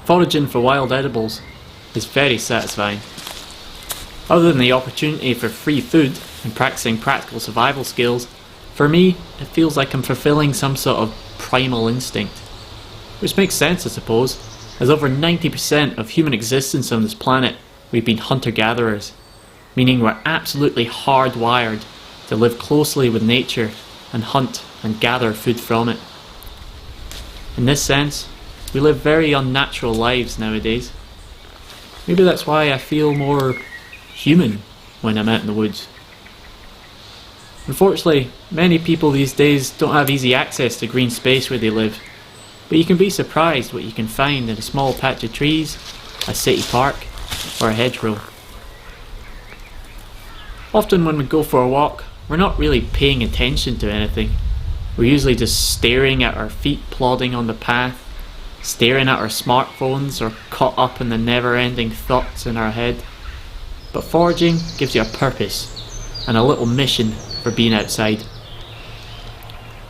Foraging for wild edibles is very satisfying. Other than the opportunity for free food and practicing practical survival skills, for me it feels like I'm fulfilling some sort of primal instinct. Which makes sense, I suppose, as over 90% of human existence on this planet we've been hunter-gatherers, meaning we're absolutely hardwired to live closely with nature and hunt and gather food from it. In this sense, we live very unnatural lives nowadays. Maybe that's why I feel more human when I'm out in the woods. Unfortunately, many people these days don't have easy access to green space where they live, but you can be surprised what you can find in a small patch of trees, a city park, or a hedgerow. Often when we go for a walk, we're not really paying attention to anything. We're usually just staring at our feet plodding on the path, staring at our smartphones, or caught up in the never-ending thoughts in our head. But foraging gives you a purpose and a little mission for being outside.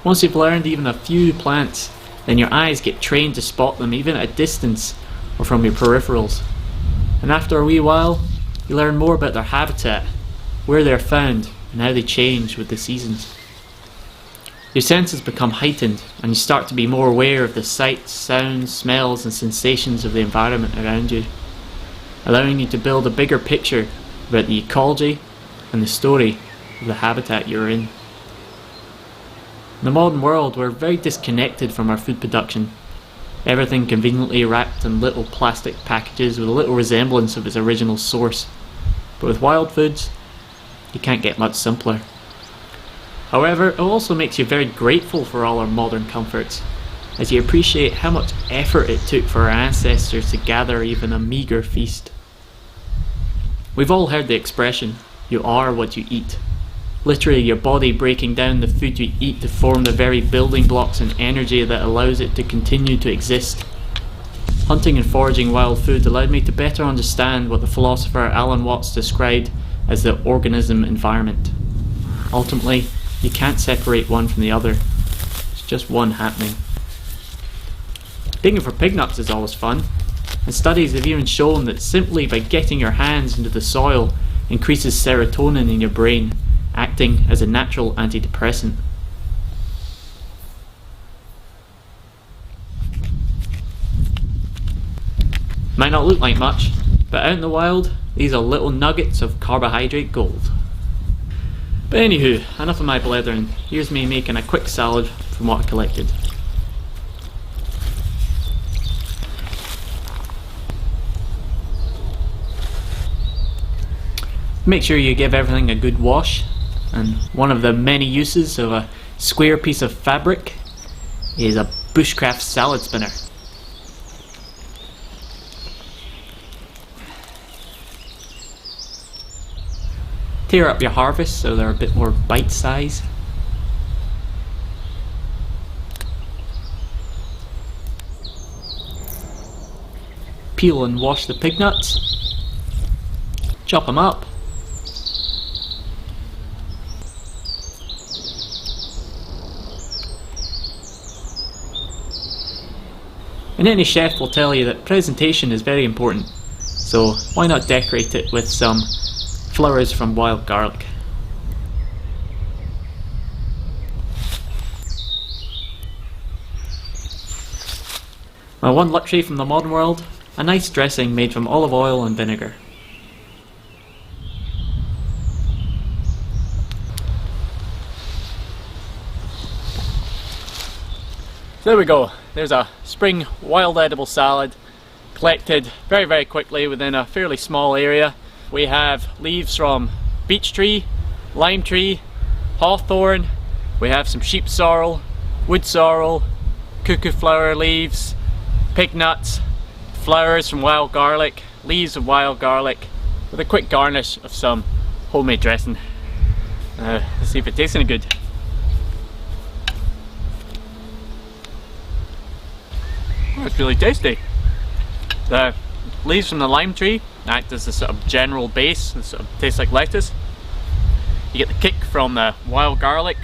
Once you've learned even a few plants, then your eyes get trained to spot them even at a distance or from your peripherals. And after a wee while, you learn more about their habitat, where they're found, and how they change with the seasons. Your senses become heightened, and you start to be more aware of the sights, sounds, smells, and sensations of the environment around you, allowing you to build a bigger picture about the ecology and the story of the habitat you're in. In the modern world, we're very disconnected from our food production. Everything conveniently wrapped in little plastic packages with a little resemblance of its original source. But with wild foods, you can't get much simpler. However, it also makes you very grateful for all our modern comforts, as you appreciate how much effort it took for our ancestors to gather even a meagre feast. We've all heard the expression, you are what you eat. Literally your body breaking down the food you eat to form the very building blocks and energy that allows it to continue to exist. Hunting and foraging wild food allowed me to better understand what the philosopher Alan Watts described as the organism environment. Ultimately, you can't separate one from the other. It's just one happening. Digging for pig nuts is always fun, and studies have even shown that simply by getting your hands into the soil increases serotonin in your brain, acting as a natural antidepressant. Might not look like much, but out in the wild, these are little nuggets of carbohydrate gold. But anywho, enough of my blethering. Here's me making a quick salad from what I collected. Make sure you give everything a good wash, and one of the many uses of a square piece of fabric is a Bushcraft salad spinner. Tear up your harvest so they're a bit more bite size. Peel and wash the pig nuts. Chop them up. And any chef will tell you that presentation is very important, so why not decorate it with some flowers from wild garlic. My one luxury from the modern world, a nice dressing made from olive oil and vinegar. So there we go, there's a spring wild edible salad collected very quickly within a fairly small area. We have leaves from beech tree, lime tree, hawthorn, we have some sheep sorrel, wood sorrel, cuckoo flower leaves, pig nuts, flowers from wild garlic, leaves of wild garlic, with a quick garnish of some homemade dressing. Let's see if it tastes any good. Oh, it's really tasty. The leaves from the lime tree act as a sort of general base, it sort of tastes like lettuce. You get the kick from the wild garlic,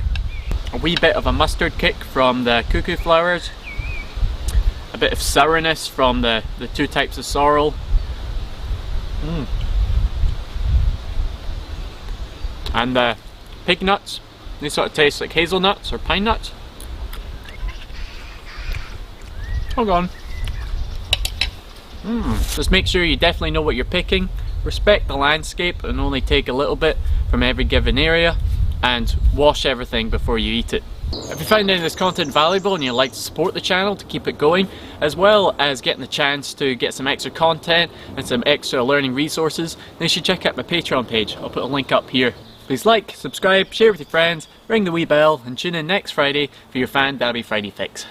a wee bit of a mustard kick from the cuckoo flowers, a a bit of sourness from the two types of sorrel. And the pig nuts, they sort of taste like hazelnuts or pine nuts. Hold on. Just make sure you definitely know what you're picking, respect the landscape and only take a little bit from every given area, and wash everything before you eat it. If you found any of this content valuable and you'd like to support the channel to keep it going, as well as getting the chance to get some extra content and some extra learning resources, then you should check out my Patreon page. I'll put a link up here. Please like, subscribe, share with your friends, ring the wee bell, and tune in next Friday for your Fandabi Friday fix.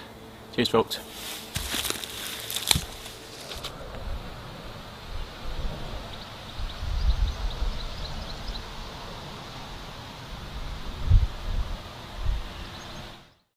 Cheers folks.